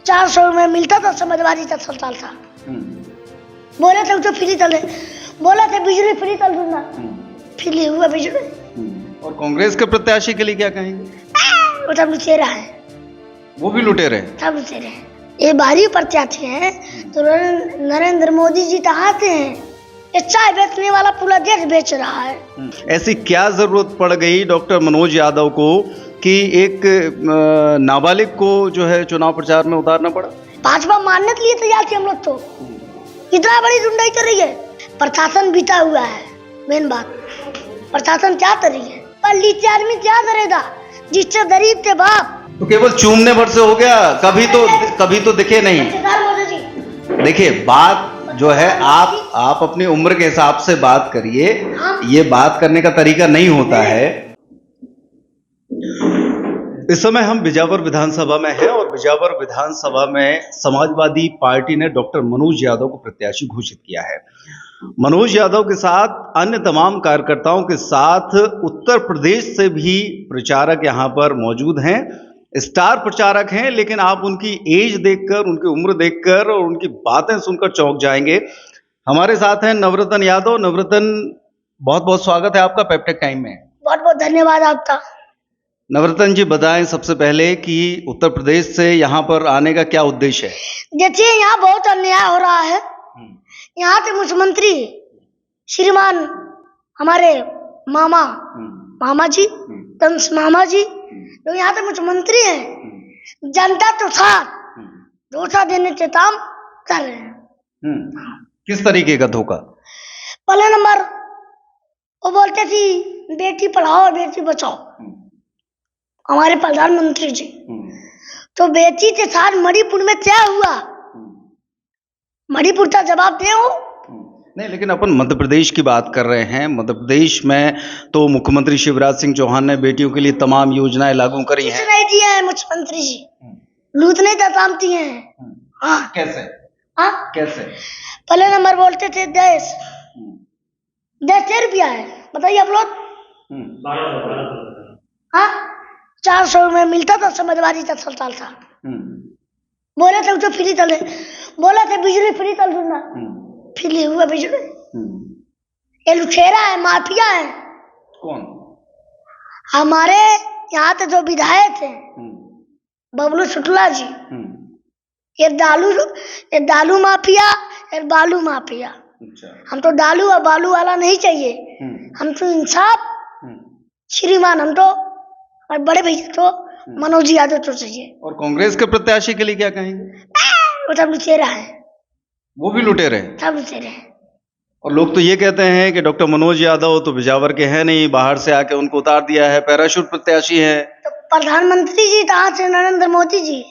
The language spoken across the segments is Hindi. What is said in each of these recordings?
400 में मिलता था, समाजवादी का सरकार था। बोले थे तो फ्री चले, बोला थे बिजली फ्री चल दूंगा, फ्री हुआ बिजली। और कांग्रेस के प्रत्याशी के लिए क्या कहेंगे? वो सब लुटेरा है, वो भी लुटेरे। सब लुटेरे हैं। ये बाहरी प्रत्याशी हैं तो नरेंद्र मोदी जी चाहते हैं, ये चाय बेचने वाला पूरा देश बेच रहा है। ऐसी क्या जरूरत पड़ गई डॉक्टर मनोज यादव को कि एक नाबालिग को जो है चुनाव प्रचार में उतारना पड़ा? भाजपा मानने के लिए तैयार थे हम लोग तो। इतना बड़ी गुंडाई कर रही है, प्रशासन बीता हुआ है। मेन बात प्रशासन क्या कर रही है, पर लीचे आदमी क्या करेगा, जिससे गरीब के बाप तो केवल चूमने भर से हो गया, कभी तो दिखे नहीं। मोदी जी देखिए बात जो है, आप अपनी उम्र के हिसाब से बात करिए, ये बात करने का तरीका नहीं होता है। इस समय हम बिजावर विधानसभा में हैं और बिजावर विधानसभा में समाजवादी पार्टी ने डॉक्टर मनोज यादव को प्रत्याशी घोषित किया है। मनोज यादव के साथ अन्य तमाम कार्यकर्ताओं के साथ उत्तर प्रदेश से भी प्रचारक यहां पर मौजूद हैं। स्टार प्रचारक हैं, लेकिन आप उनकी एज देखकर, उनकी उम्र देखकर और उनकी बातें सुनकर चौंक जाएंगे। हमारे साथ हैं नवरतन यादव। नवरतन, बहुत बहुत स्वागत है आपका पेप्टेक टाइम में। बहुत बहुत धन्यवाद आपका। नवरतन जी, बताएं सबसे पहले कि उत्तर प्रदेश से यहाँ पर आने का क्या उद्देश्य है? देखिए, यहाँ बहुत अन्याय हो रहा है। यहाँ के मुख्यमंत्री श्रीमान हमारे मामा जी, कंस मामा जी, जो यहाँ के मुख्यमंत्री हैं, जनता के साथ धोखा देने के काम कर रहे हैं। किस तरीके का धोखा? पहले नंबर वो बोलते थी बेटी पढ़ाओ और बेटी बचाओ, हमारे प्रधानमंत्री जी। तो बेटी के साथ मणिपुर में क्या हुआ, मणिपुर का जवाब दे हो। नहीं, लेकिन अपन मध्य प्रदेश की बात कर रहे हैं। मध्य प्रदेश में तो मुख्यमंत्री शिवराज सिंह चौहान ने बेटियों के लिए तमाम योजनाएं लागू करी हैं। नहीं दिया है मुख्यमंत्री जी, लूटने का काम किए हैं। हाँ, कैसे? हाँ कैसे? पहले नंबर बोलते थे 10 रुपया है, बताइए आप लोग। हाँ, 400 में मिलता था, समाजवादी का सरकार था। बोले थे तो फ्री चले, बोला थे बिजली फ्री चल दूंगा, फ्री हुआ बिजली। ये लुटेरा है, माफिया है। कौन? हमारे यहाँ के जो विधायक हैं, बबलू शुक्ला जी, ये दालू माफिया, ये बालू माफिया। हम तो दालू और बालू वाला नहीं चाहिए, हम तो इंसाफ श्रीमान, हम तो और बड़े भैया तो मनोज यादव तो चाहिए। और कांग्रेस के प्रत्याशी के लिए क्या कहेंगे? वो सब लुटेरा है, वो भी लुटेरे। सब लुटेरे हैं। और लोग तो ये कहते हैं कि डॉक्टर मनोज यादव तो बिजावर के हैं नहीं, बाहर से आके उनको उतार दिया है, पैराशूट प्रत्याशी है। तो प्रधानमंत्री जी कहाँ से? नरेंद्र मोदी जी।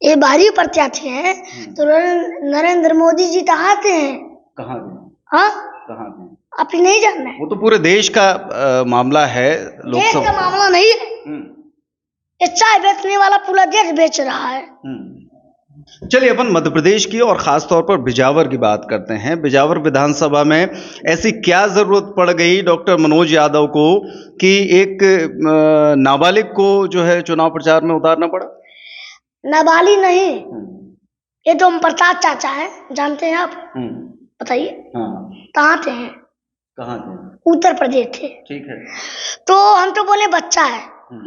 ये बाहरी प्रत्याशी हैं तो नरेंद्र मोदी जी कहाँ से हैं? कहाँ? हाँ, कहाँ? आप ही नहीं जानना है। वो तो पूरे देश का मामला है। देश का मामला नहीं है, ये चाय बेचने वाला पूरा देश बेच रहा है। चलिए अपन मध्य प्रदेश की और खास तौर पर बिजावर की बात करते हैं। बिजावर विधानसभा में ऐसी क्या जरूरत पड़ गई डॉक्टर मनोज यादव को कि एक नाबालिग को जो है चुनाव प्रचार में उतारना पड़ा? नाबालिग नहीं, ये तो हम प्रताप चाचा हैं, जानते हैं आप? बताइए। कहाँ थे? कहाँ थे? उत्तर प्रदेश थे। ठीक है। तो हम तो बोले बच्चा है,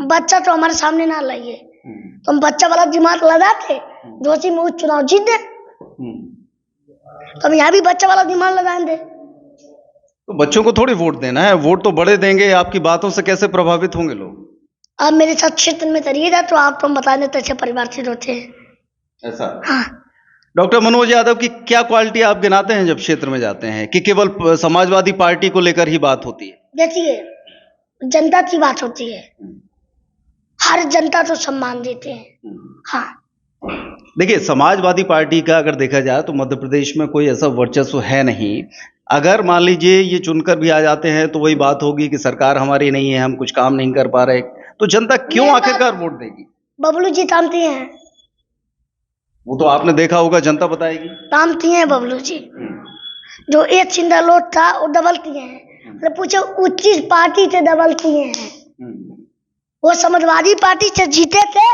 बच्चा तो हमारे सामने ना लाइए, तो हम बच्चा वाला दिमाग लगाते, जोशी में चुनाव जीत दे। तो हम यहाँ भी बच्चा वाला दिमाग लगाएंगे। तो बच्चों को थोड़ी वोट देना है, वोट तो बड़े देंगे। आपकी बातों से कैसे प्रभावित होंगे लोग? आप मेरे साथ क्षेत्र में करिएगा तो आप तो बता देते अच्छे परिवार से होते हैं। ऐसा? हाँ। डॉक्टर मनोज यादव की क्या क्वालिटी आप गिनाते हैं जब क्षेत्र में जाते हैं, कि केवल समाजवादी पार्टी को लेकर ही बात होती है? देखिए, जनता की बात होती है, हर जनता को सम्मान देते हैं। हाँ, देखिए, समाजवादी पार्टी का अगर देखा जाए तो मध्य प्रदेश में कोई ऐसा वर्चस्व है नहीं। अगर मान लीजिए ये चुनकर भी आ जाते हैं तो वही बात होगी कि सरकार हमारी नहीं है, हम कुछ काम नहीं कर पा रहे, तो जनता क्यों आखिरकार वोट देगी? बबलू जी तामती हैं, वो तो आपने देखा होगा, जनता बताएगी। तामती हैं बबलू जी, जो एक छिंदा लोट था वो डबल किए हैं। पूछो उच्च पार्टी से डबल किए हैं। वो समाजवादी पार्टी से जीते थे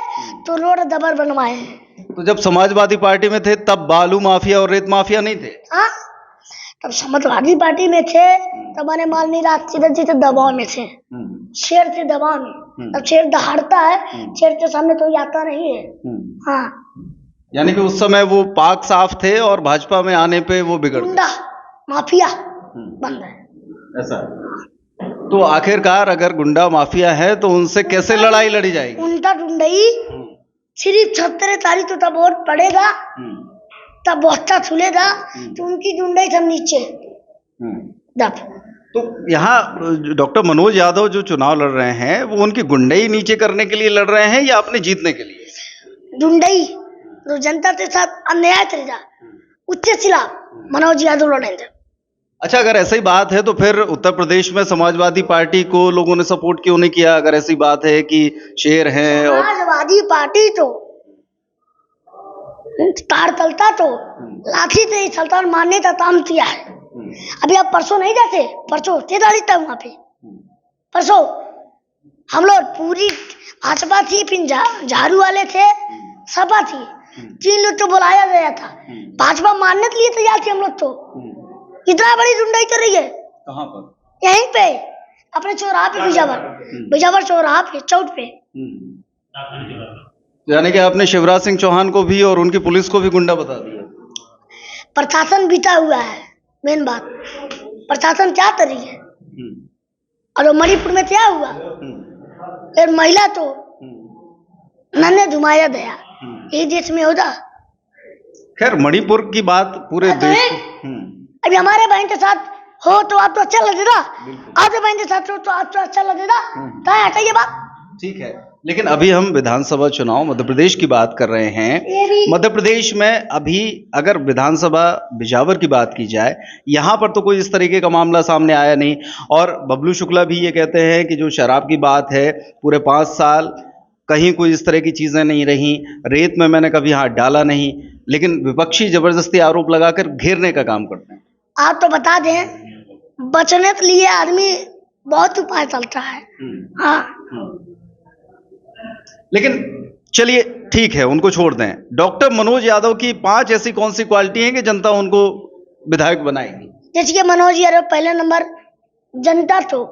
तो रोड डबर बनवाए हैं। तो जब समाजवादी पार्टी में थे तब बालू माफिया और रेत माफिया नहीं थे? हाँ, तब समाजवादी पार्टी में थे तब मैंने मालनी राज जी तो दबाव में थे, शेर थे दबाव में। तब शेर दहाड़ता है, शेर के सामने कोई आता नहीं है। हाँ, यानी कि उस समय वो पाक साफ थे और भाजपा में आने पे वो बिगड़ गए। गुंडा माफिया बन रहे। ऐसा तो आखिरकार अगर गुंडा माफिया है तो उनसे कैसे लड़ाई लड़ी जाएगी? उनका गुंडई सिर्फ 76 तारीख तो तब वोट पड़ेगा, तब बस्ता छुलेगा तो उनकी गुंडई सब नीचे दब। तो यहाँ डॉक्टर मनोज यादव जो चुनाव लड़ रहे हैं वो उनकी गुंडई नीचे करने के लिए लड़ रहे हैं या अपने जीतने के लिए? गुंडई जो जनता के साथ अन्याय करेगा उसके खिलाफ मनोज यादव लड़ेंगे। अच्छा, अगर ऐसी बात है तो फिर उत्तर प्रदेश में समाजवादी पार्टी को लोगों ने सपोर्ट क्यों नहीं किया? अगर ऐसी बात है कि शेर हैं और समाजवादी पार्टी तो तार चलता तो लाठी से ही चलता और मारने का काम किया है। अभी आप परसों नहीं जाते, परसों तेदारी था वहां पे, परसों हम लोग पूरी भाजपा थी, फिर झाड़ू वाले थे, सपा थी, 3 लोग तो बुलाया गया था। भाजपा मानने के लिए तैयार थे हम लोग तो। इतना बड़ी गुंडाई कर रही है। कहाँ पर? यहीं पे अपने चौराहा पे, बिजावर चौराहा पे, चौक पे। यानी कि आपने शिवराज सिंह चौहान को भी और उनकी पुलिस को भी गुंडा बता दिया। प्रशासन बीता हुआ है, मेन बात प्रशासन क्या कर रही है। और मणिपुर में क्या हुआ, फिर महिला तो नन्हे धुमाया गया, ये देश में होगा। खैर, मणिपुर की बात पूरे देश अभी हमारे बहन के साथ हो तो आप तो अच्छा लगेगा, आपके बहन के साथ हो तो आप तो अच्छा लगेगा। कहाँ हटा ये बात? ठीक है, लेकिन अभी हम विधानसभा चुनाव मध्य प्रदेश की बात कर रहे हैं। मध्य प्रदेश में अभी अगर विधानसभा बिजावर की बात की जाए, यहाँ पर तो कोई इस तरीके का मामला सामने आया नहीं। और बबलू शुक्ला भी ये कहते हैं कि जो शराब की बात है, पूरे 5 साल कहीं कोई इस तरह की चीजें नहीं रही, रेत में मैंने कभी हाथ डाला नहीं, लेकिन विपक्षी जबरदस्ती आरोप लगाकर घेरने का काम करते हैं। आप तो बता दें, बचने के लिए आदमी बहुत उपाय चलता है। हाँ, लेकिन चलिए ठीक है, उनको छोड़ दें। डॉक्टर मनोज यादव की 5 ऐसी कौन सी क्वालिटी हैं कि जनता उनको विधायक बनाएगी? जैसे कि मनोज यादव पहला नंबर, जनता तो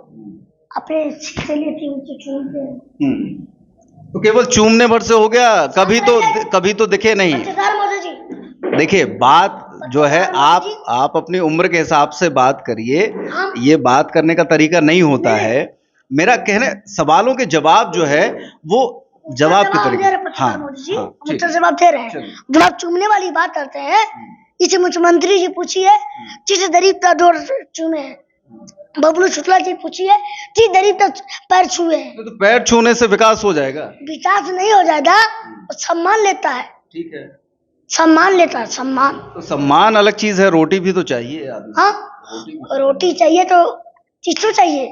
अपने से लेती उनसे चुनते हैं। तो केवल चूमने भर से हो गया? कभी तो दिखे नहीं। मोदी जी, देखिए, बात जो है, आप अपनी उम्र के हिसाब से बात करिए, ये बात करने का तरीका नहीं होता है। मेरा कहने, सवालों के जवाब जो है वो जवाब के तरीके। हाँ, मोदी जी उत्तर जवाब दे रहे हैं। जब आप चूमने वाली बात करते हैं, इसे मुख्यमंत्री जी पूछिए, जिसे गरीब का डोर चूमे, बबलू शुक्ला जी पूछिए, जिस गरीब का पैर छुए। तो पैर छूने से विकास हो जाएगा? विकास नहीं हो जाएगा, सम्मान लेता है। ठीक है, सम्मान लेता है, सम्मान। तो सम्मान अलग चीज है, रोटी भी तो चाहिए आदमी। हाँ, रोटी चाहिए तो चीज तो चाहिए,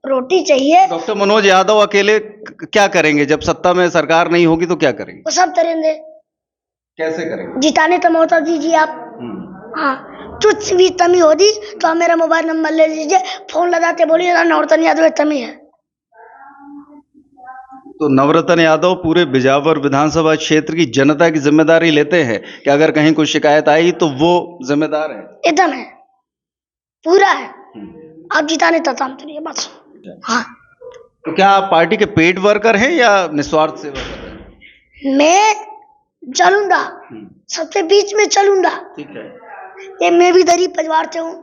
रोटी चाहिए। डॉक्टर मनोज यादव अकेले क्या करेंगे? जब सत्ता में सरकार नहीं होगी तो क्या करेंगे? वो सब करेंगे। कैसे करेंगे? जिताने तो मौका दीजिए आप। हाँ, कुछ भी कमी होगी तो आप मेरा मोबाइल नंबर ले लीजिए, फोन लगाते बोलिए नवरत्न यादव कमी है। तो नवरत्न यादव पूरे बिजावर विधानसभा क्षेत्र की जनता की जिम्मेदारी लेते हैं कि अगर कहीं कोई शिकायत आई तो वो जिम्मेदार है? एकदम है, पूरा है। आप जिताने का काम करिए बस। हाँ, तो क्या आप पार्टी के पेड वर्कर हैं या निस्वार्थ सेवा कर रहे हैं? मैं चलूंगा, सबसे बीच में चलूंगा। ठीक है, ये मैं भी गरीब परिवार से हूँ,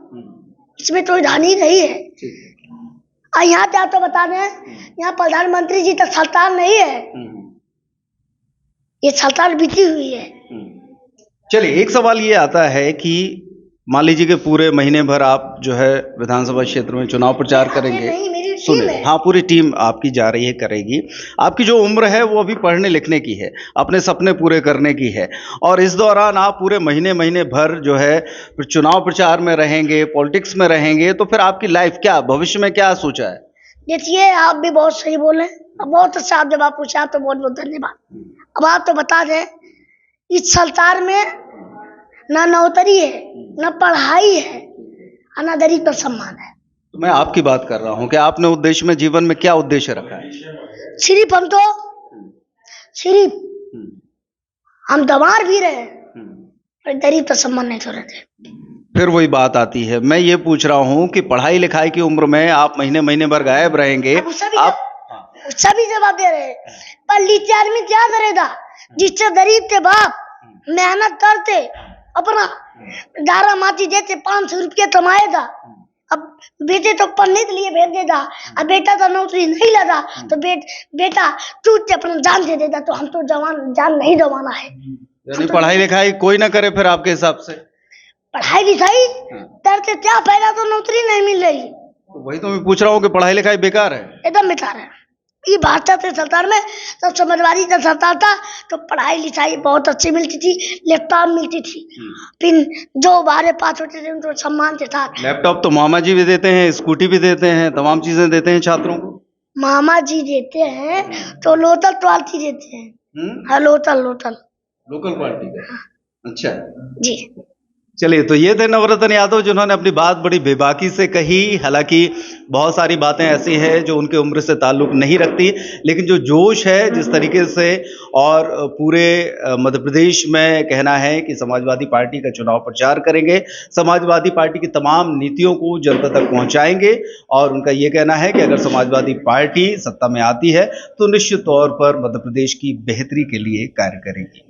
इसमें कोई धानी नहीं है। और यहाँ पे आप तो बता दें, यहाँ प्रधानमंत्री जी तक सरकार नहीं है, ये सरकार बीती हुई है। चलिए, एक सवाल ये आता है कि मान लीजिए कि पूरे महीने भर आप जो है विधानसभा क्षेत्र में चुनाव प्रचार करेंगे। सुनिए, हाँ, पूरी टीम आपकी जा रही है, करेगी। आपकी जो उम्र है वो अभी पढ़ने लिखने की है, अपने सपने पूरे करने की है, और इस दौरान आप पूरे महीने भर जो है चुनाव प्रचार में रहेंगे, पॉलिटिक्स में रहेंगे, तो फिर आपकी लाइफ क्या, भविष्य में क्या सोचा है? देखिए, आप भी बहुत सही बोले, बहुत अच्छा आप जवाब पूछा, आप तो बहुत बहुत धन्यवाद। अब आप तो बता दें, इस सरकार में ना नौकरी है, ना पढ़ाई है, और ना गरीब का सम्मान है। तो मैं आपकी बात कर रहा हूँ कि आपने उद्देश्य में जीवन में क्या उद्देश्य रखा है? सिर्फ हम तो सिर्फ हम दमार भी रहे और गरीब तो सम्मान नहीं छोड़े थे। फिर वही बात आती है, मैं ये पूछ रहा हूँ कि पढ़ाई लिखाई की उम्र में आप महीने महीने भर गायब रहेंगे, अब आप उसका भी जवाब दे रहे हैं। पर लीचे आदमी क्या करेगा जिससे गरीब थे बाप मेहनत करते अपना दारा माची देते 500 रुपये कमाएगा। अब बेटे तो पढ़ने के लिए भेज देता, अब बेटा तो नौकरी नहीं लगा तो बेटा टूट के अपना जान दे देता। तो हम तो जान नहीं गंवाना है। यानी पढ़ाई लिखाई कोई ना करे फिर आपके हिसाब से? पढ़ाई लिखाई करते क्या फायदा, तो नौकरी नहीं मिल रही। तो वही तो मैं पूछ रहा हूँ कि पढ़ाई लिखाई बेकार है? एकदम बेकार है। ये भाजपा के सरकार में जब समाजवादी का सरकार था तो पढ़ाई लिखाई बहुत अच्छी मिलती थी, लैपटॉप मिलती थी, फिर जो बारे पास होते थे उनको सम्मान के साथ। लैपटॉप तो मामा जी भी देते हैं, स्कूटी भी देते हैं, तमाम चीजें देते हैं छात्रों को। मामा जी देते हैं तो लोकल क्वालिटी देते हैं। हाँ, लोकल क्वालिटी का। अच्छा जी। चलिए, तो ये थे नवरत्न यादव जिन्होंने अपनी बात बड़ी बेबाकी से कही। हालांकि बहुत सारी बातें ऐसी हैं जो उनके उम्र से ताल्लुक नहीं रखती, लेकिन जो जोश है जिस तरीके से और पूरे मध्य प्रदेश में कहना है कि समाजवादी पार्टी का चुनाव प्रचार करेंगे, समाजवादी पार्टी की तमाम नीतियों को जनता तक पहुंचाएंगे और उनका ये कहना है कि अगर समाजवादी पार्टी सत्ता में आती है तो निश्चित तौर पर मध्य प्रदेश की बेहतरी के लिए कार्य करेगी।